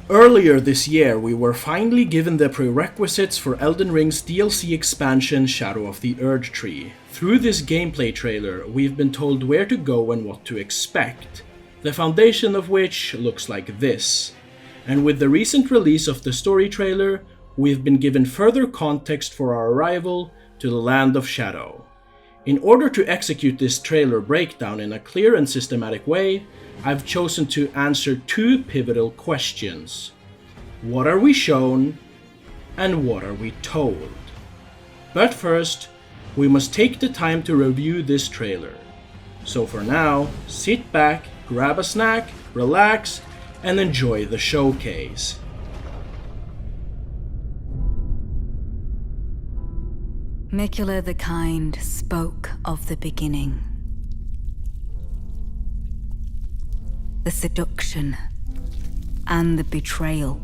Earlier this year, we were finally given the prerequisites for Elden Ring's DLC expansion Shadow of the Erdtree. Through this gameplay trailer, we've been told where to go and what to expect, the foundation of which looks like this. And with the recent release of the story trailer, we've been given further context for our arrival to the Land of Shadow. In order to execute this trailer breakdown in a clear and systematic way, I've chosen to answer two pivotal questions. What are we shown, and what are we told? But first, we must take the time to review this trailer. So for now, sit back, grab a snack, relax, and enjoy the showcase. Miquella the Kind spoke of the beginning. The seduction and the betrayal.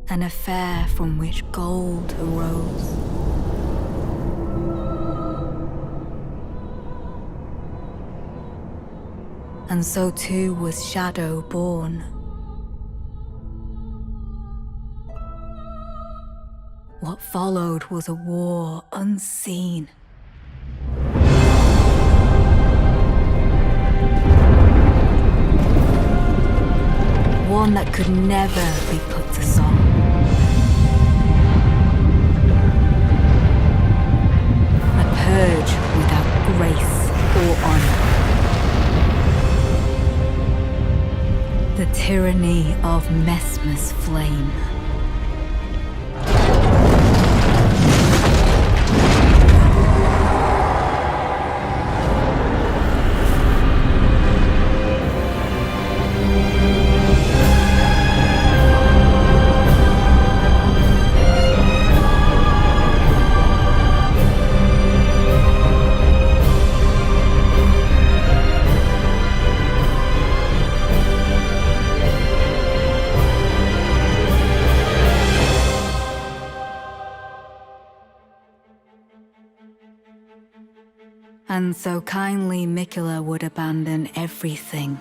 An affair from which gold arose. And so too was Shadow born. What followed was a war unseen. One that could never be put to song. A purge without grace or honor. The tyranny of Messmer's flame. And so kindly Miquella would abandon everything.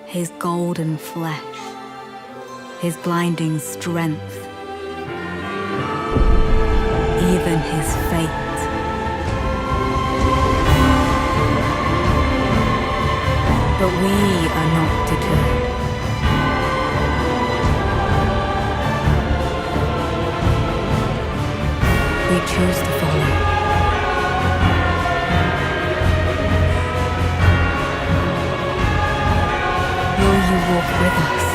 His golden flesh, his blinding strength, even his fate. But we are not deterred. We choose to follow. Will you walk with us?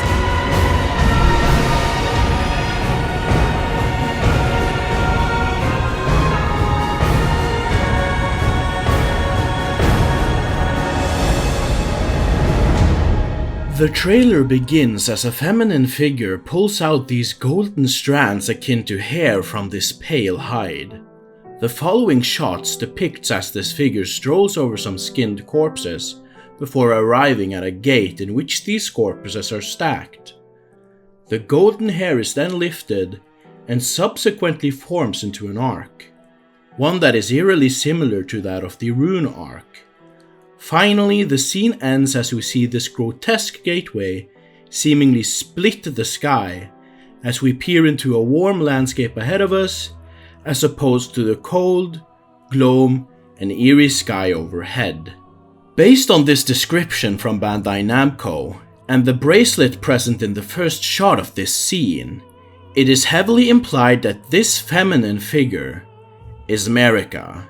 The trailer begins as a feminine figure pulls out these golden strands akin to hair from this pale hide. The following shots depicts as this figure strolls over some skinned corpses before arriving at a gate in which these corpses are stacked. The golden hair is then lifted and subsequently forms into an arc, one that is eerily similar to that of the rune arc. Finally, the scene ends as we see this grotesque gateway seemingly split the sky as we peer into a warm landscape ahead of us, as opposed to the cold, gloom, and eerie sky overhead. Based on this description from Bandai Namco, and the bracelet present in the first shot of this scene, it is heavily implied that this feminine figure is Marika.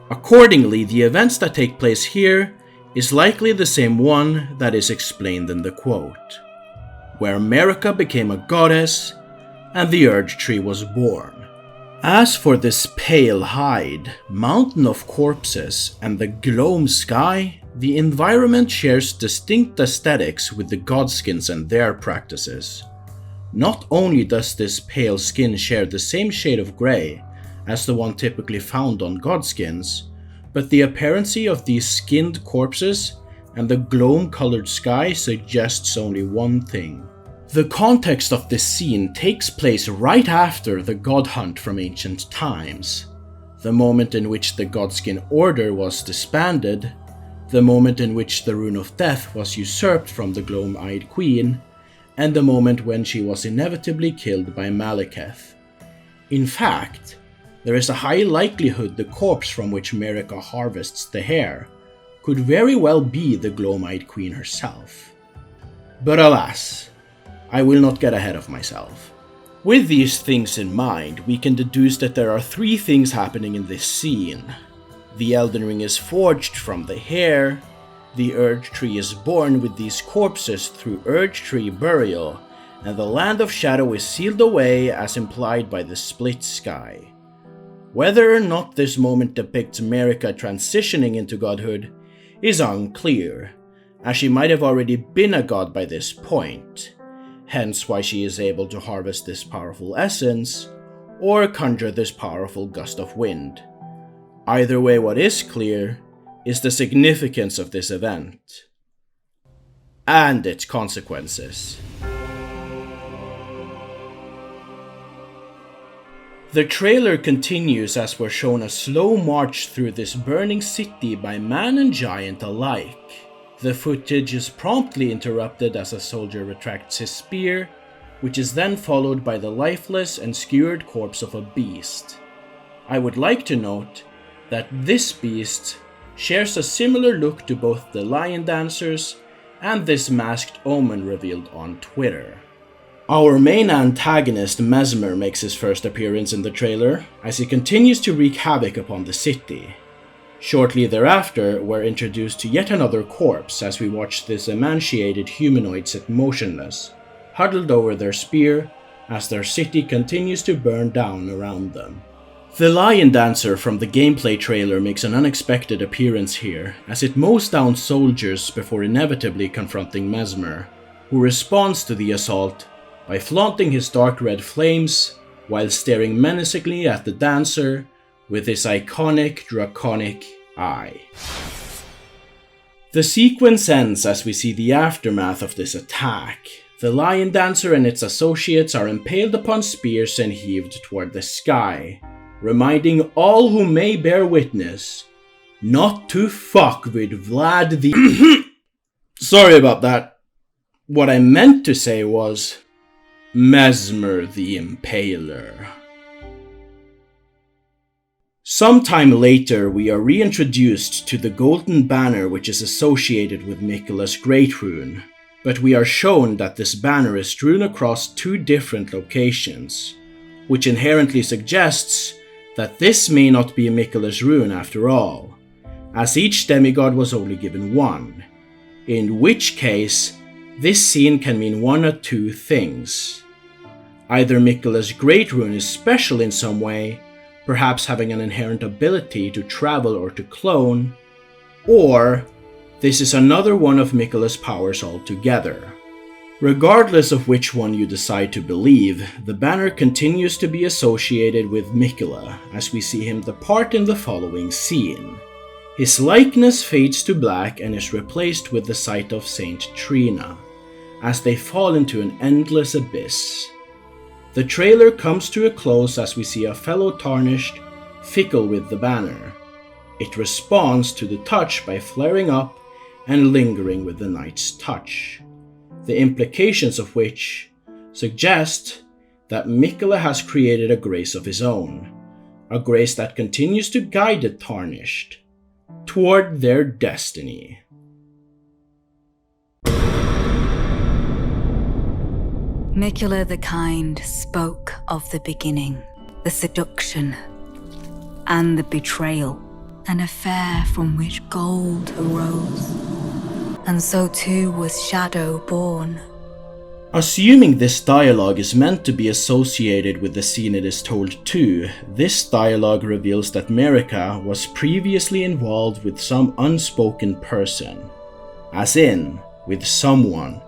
Accordingly, the events that take place here is likely the same one that is explained in the quote, where Marika became a goddess and the Erdtree was born. As for this pale hide, mountain of corpses, and the gloam sky, the environment shares distinct aesthetics with the godskins and their practices. Not only does this pale skin share the same shade of grey as the one typically found on godskins, but the appearance of these skinned corpses and the gloam-colored sky suggests only one thing. The context of this scene takes place right after the god hunt from ancient times, the moment in which the Godskin Order was disbanded, the moment in which the Rune of Death was usurped from the Gloam-Eyed Queen, and the moment when she was inevitably killed by Malekith. In fact, there is a high likelihood the corpse from which Marika harvests the hair could very well be the Gloam-Eyed Queen herself. But alas, I will not get ahead of myself. With these things in mind, we can deduce that there are three things happening in this scene. The Elden Ring is forged from the hair, the Erdtree is born with these corpses through Erdtree burial, and the Land of Shadow is sealed away as implied by the split sky. Whether or not this moment depicts Marika transitioning into godhood is unclear, as she might have already been a god by this point, hence why she is able to harvest this powerful essence, or conjure this powerful gust of wind. Either way, what is clear is the significance of this event, and its consequences. The trailer continues as we're shown a slow march through this burning city by man and giant alike. The footage is promptly interrupted as a soldier retracts his spear, which is then followed by the lifeless and skewered corpse of a beast. I would like to note that this beast shares a similar look to both the lion dancers and this masked omen revealed on Twitter. Our main antagonist Mesmer makes his first appearance in the trailer as he continues to wreak havoc upon the city. Shortly thereafter, we're introduced to yet another corpse as we watch this emaciated humanoid sit motionless, huddled over their spear as their city continues to burn down around them. The lion dancer from the gameplay trailer makes an unexpected appearance here as it mows down soldiers before inevitably confronting Mesmer, who responds to the assault by flaunting his dark red flames while staring menacingly at the dancer with his iconic draconic eye. The sequence ends as we see the aftermath of this attack. The lion dancer and its associates are impaled upon spears and heaved toward the sky, reminding all who may bear witness not to fuck with Vlad the Sorry about that. What I meant to say was Mesmer the Impaler. Sometime later, we are reintroduced to the golden banner which is associated with Miquella's Great Rune, but we are shown that this banner is strewn across two different locations, which inherently suggests that this may not be Miquella's rune after all, as each demigod was only given one, in which case this scene can mean one of two things. Either Miquella's Great Rune is special in some way, perhaps having an inherent ability to travel or to clone, or this is another one of Miquella's powers altogether. Regardless of which one you decide to believe, the banner continues to be associated with Miquella as we see him depart in the following scene. His likeness fades to black and is replaced with the sight of Saint Trina, as they fall into an endless abyss. The trailer comes to a close as we see a fellow Tarnished fickle with the banner. It responds to the touch by flaring up and lingering with the knight's touch, the implications of which suggest that Miquella has created a grace of his own, a grace that continues to guide the Tarnished toward their destiny. Miquella the Kind spoke of the beginning, the seduction, and the betrayal, an affair from which gold arose, and so too was Shadow born. Assuming this dialogue is meant to be associated with the scene it is told to, this dialogue reveals that Marika was previously involved with some unspoken person, as in, with someone,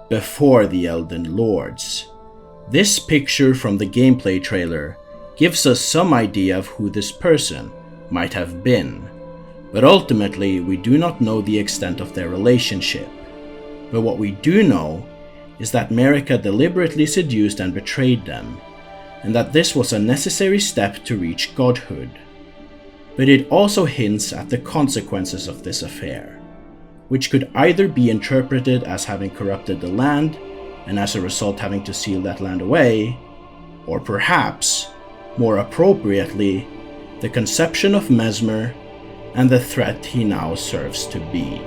before the Elden Lords. This picture from the gameplay trailer gives us some idea of who this person might have been, But ultimately, we do not know the extent of their relationship. But what we do know is that Marika deliberately seduced and betrayed them, and that this was a necessary step to reach godhood. But it also hints at the consequences of this affair, which could either be interpreted as having corrupted the land, and as a result having to seal that land away, or perhaps, more appropriately, the conception of Mesmer and the threat he now serves to be.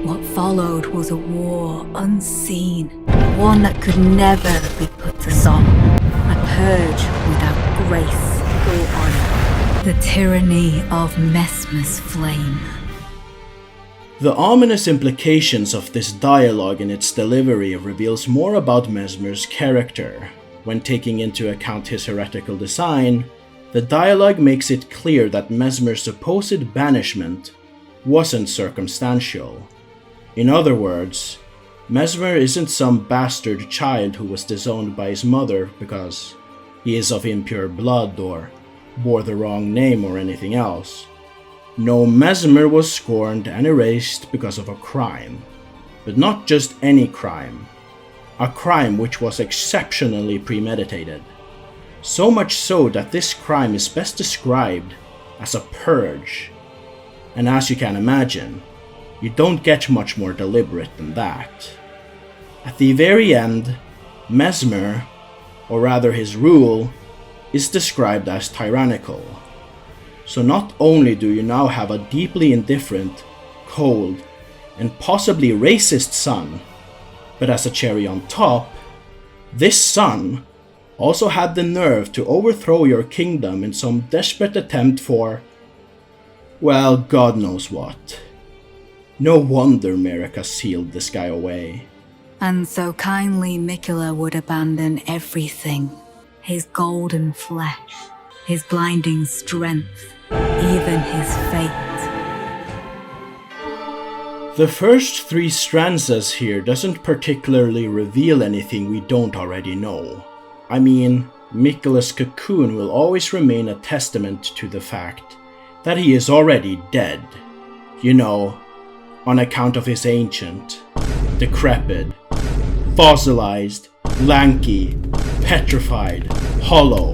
What followed was a war unseen, one that could never be put to song, a purge without grace or honor, the tyranny of Mesmer's flame. The ominous implications of this dialogue and its delivery reveals more about Mesmer's character. When taking into account his heretical design, the dialogue makes it clear that Mesmer's supposed banishment wasn't circumstantial. In other words, Mesmer isn't some bastard child who was disowned by his mother because he is of impure blood or bore the wrong name or anything else. No, Mesmer was scorned and erased because of a crime. But not just any crime. A crime which was exceptionally premeditated. So much so that this crime is best described as a purge. And as you can imagine, you don't get much more deliberate than that. At the very end, Mesmer, or rather his rule, is described as tyrannical. So not only do you now have a deeply indifferent, cold, and possibly racist son, but as a cherry on top, this son also had the nerve to overthrow your kingdom in some desperate attempt for, well, God knows what. No wonder Marika sealed this guy away. And so kindly Miquella would abandon everything, his golden flesh, his blinding strength, even his fate. The first three stanzas here doesn't particularly reveal anything we don't already know. I mean, Miquella's cocoon will always remain a testament to the fact that he is already dead. You know, on account of his ancient, decrepit, fossilized, lanky, petrified, hollow,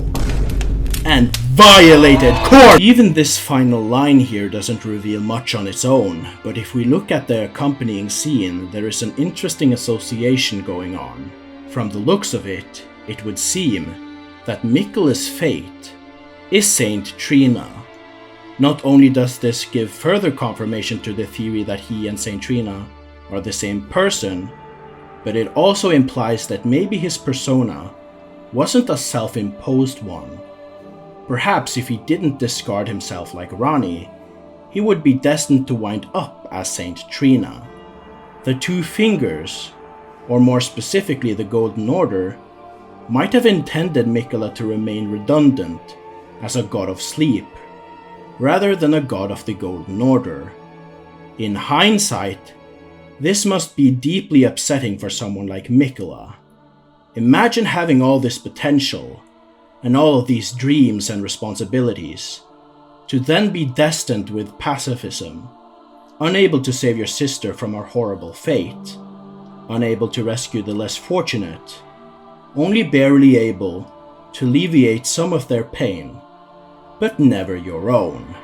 and violated corpse! Even this final line here doesn't reveal much on its own, but if we look at the accompanying scene, there is an interesting association going on. From the looks of it, it would seem that Miquella's fate is Saint Trina. Not only does this give further confirmation to the theory that he and Saint Trina are the same person, but it also implies that maybe his persona wasn't a self-imposed one. Perhaps if he didn't discard himself like Ranni, he would be destined to wind up as Saint Trina. The Two Fingers, or more specifically the Golden Order, might have intended Miquella to remain redundant as a god of sleep, rather than a god of the Golden Order. In hindsight, this must be deeply upsetting for someone like Miquella. Imagine having all this potential, and all of these dreams and responsibilities, to then be destined with pacifism, unable to save your sister from her horrible fate, unable to rescue the less fortunate, only barely able to alleviate some of their pain, but never your own.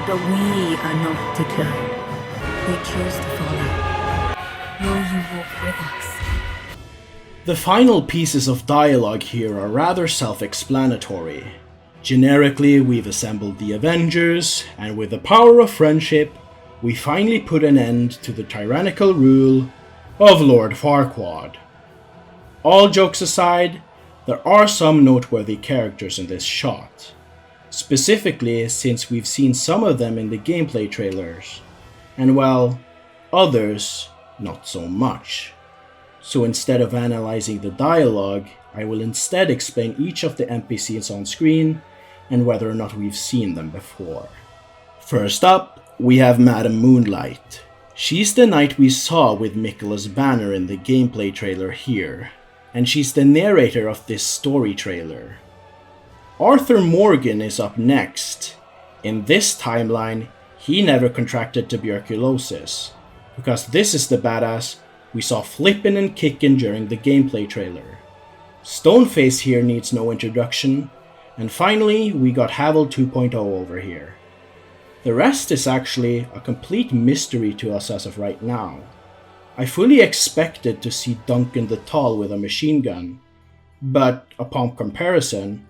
But we are not deterred. We choose to follow. Will you walk with us? The final pieces of dialogue here are rather self-explanatory. Generically, we've assembled the Avengers, and with the power of friendship, we finally put an end to the tyrannical rule of Lord Farquaad. All jokes aside, there are some noteworthy characters in this shot. Specifically, since we've seen some of them in the gameplay trailers, and well, others not so much. So instead of analyzing the dialogue, I will instead explain each of the NPCs on screen and whether or not we've seen them before. First up, we have Madame Moonlight. She's the knight we saw with Miquella's banner in the gameplay trailer here, and she's the narrator of this story trailer. Arthur Morgan is up next. In this timeline, he never contracted tuberculosis, because this is the badass we saw flippin' and kickin' during the gameplay trailer. Stoneface here needs no introduction, and finally we got Havel 2.0 over here. The rest is actually a complete mystery to us as of right now. I fully expected to see Duncan the Tall with a machine gun, but upon comparison,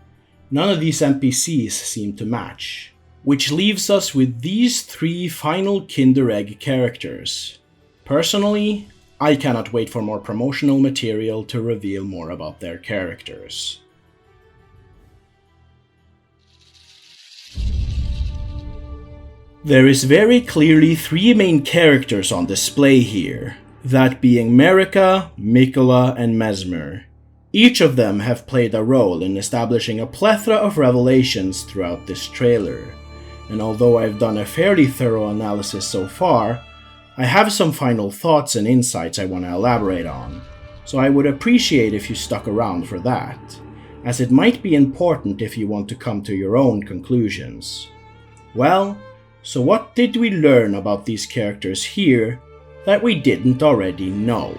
none of these NPCs seem to match. Which leaves us with these 3 final Kinder Egg characters. Personally, I cannot wait for more promotional material to reveal more about their characters. There is very clearly 3 main characters on display here, that being Marika, Mikola, and Mesmer. Each of them have played a role in establishing a plethora of revelations throughout this trailer, and although I've done a fairly thorough analysis so far, I have some final thoughts and insights I want to elaborate on, so I would appreciate if you stuck around for that, as it might be important if you want to come to your own conclusions. Well, so what did we learn about these characters here that we didn't already know?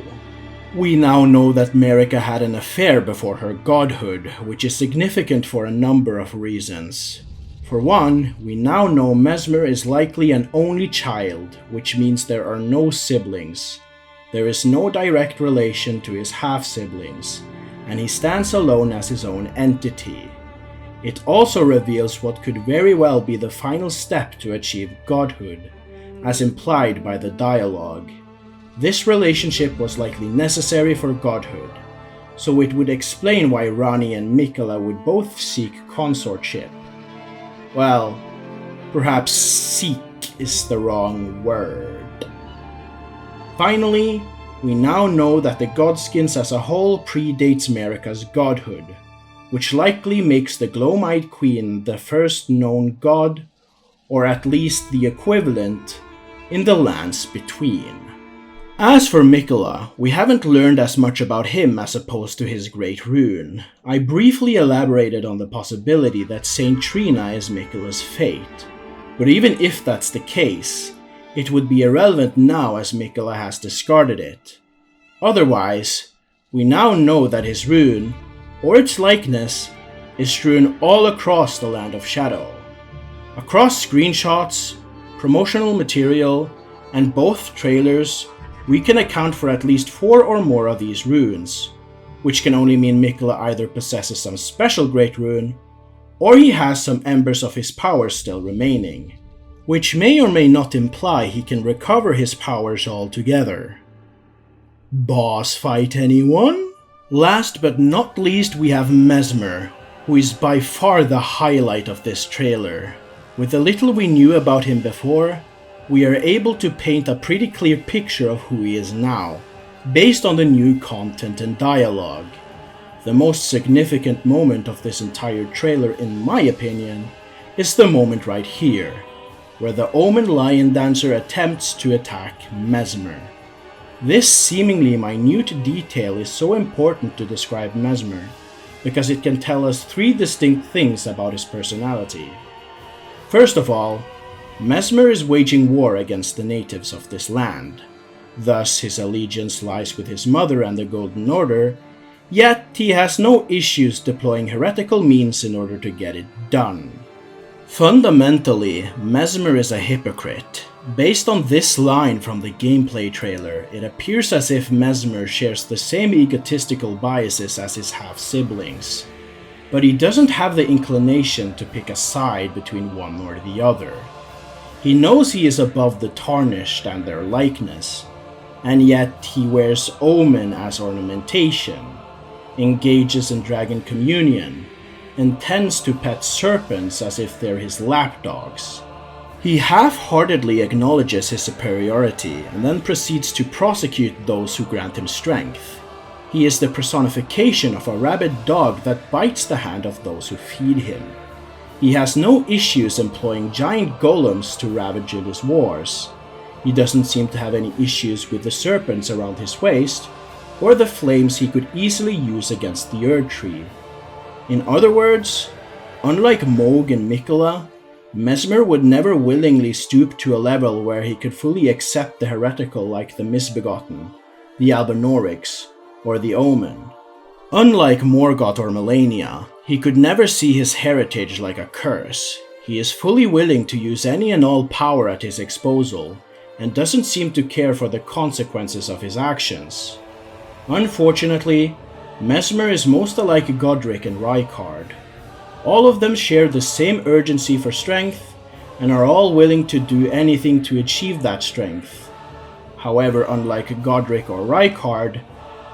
We now know that Marika had an affair before her godhood, which is significant for a number of reasons. For one, we now know Mesmer is likely an only child, which means there are no siblings. There is no direct relation to his half-siblings, and he stands alone as his own entity. It also reveals what could very well be the final step to achieve godhood, as implied by the dialogue. This relationship was likely necessary for godhood, so it would explain why Rani and Mikola would both seek consortship. Well, perhaps seek is the wrong word. Finally, we now know that the Godskins as a whole predates Marika's godhood, which likely makes the Glowmite Queen the first known god, or at least the equivalent, in the lands between. As for Mikola, we haven't learned as much about him as opposed to his great rune. I briefly elaborated on the possibility that Saint Trina is Mikola's fate, but even if that's the case, it would be irrelevant now as Mikola has discarded it. Otherwise, we now know that his rune, or its likeness, is strewn all across the Land of Shadow. Across screenshots, promotional material, and both trailers, we can account for at least 4 or more of these runes, which can only mean Mikola either possesses some special great rune, or he has some embers of his powers still remaining, which may or may not imply he can recover his powers altogether. Boss fight, anyone? Last but not least, we have Mesmer, who is by far the highlight of this trailer. With the little we knew about him before, we are able to paint a pretty clear picture of who he is now, based on the new content and dialogue. The most significant moment of this entire trailer, in my opinion, is the moment right here, where the Omen Lion Dancer attempts to attack Mesmer. This seemingly minute detail is so important to describe Mesmer, because it can tell us 3 distinct things about his personality. First of all, Mesmer is waging war against the natives of this land. Thus, his allegiance lies with his mother and the Golden Order, yet he has no issues deploying heretical means in order to get it done. Fundamentally, Mesmer is a hypocrite. Based on this line from the gameplay trailer, it appears as if Mesmer shares the same egotistical biases as his half-siblings, but he doesn't have the inclination to pick a side between one or the other. He knows he is above the Tarnished and their likeness, and yet he wears Omen as ornamentation, engages in dragon communion, and tends to pet serpents as if they're his lapdogs. He half-heartedly acknowledges his superiority and then proceeds to prosecute those who grant him strength. He is the personification of a rabid dog that bites the hand of those who feed him. He has no issues employing giant golems to ravage in his wars. He doesn't seem to have any issues with the serpents around his waist, or the flames he could easily use against the Erdtree. In other words, unlike Moog and Mikola, Mesmer would never willingly stoop to a level where he could fully accept the heretical like the Misbegotten, the Albinaurics, or the Omen. Unlike Morgoth or Melania, he could never see his heritage like a curse. He is fully willing to use any and all power at his disposal, and doesn't seem to care for the consequences of his actions. Unfortunately, Mesmer is most alike Godric and Rykard. All of them share the same urgency for strength, and are all willing to do anything to achieve that strength. However, unlike Godric or Rykard,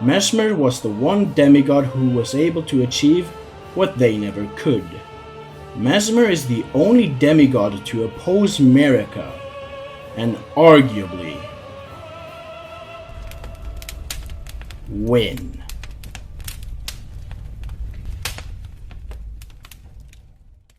Mesmer was the one demigod who was able to achieve what they never could. Mesmer is the only demigod to oppose Marika, and arguably win.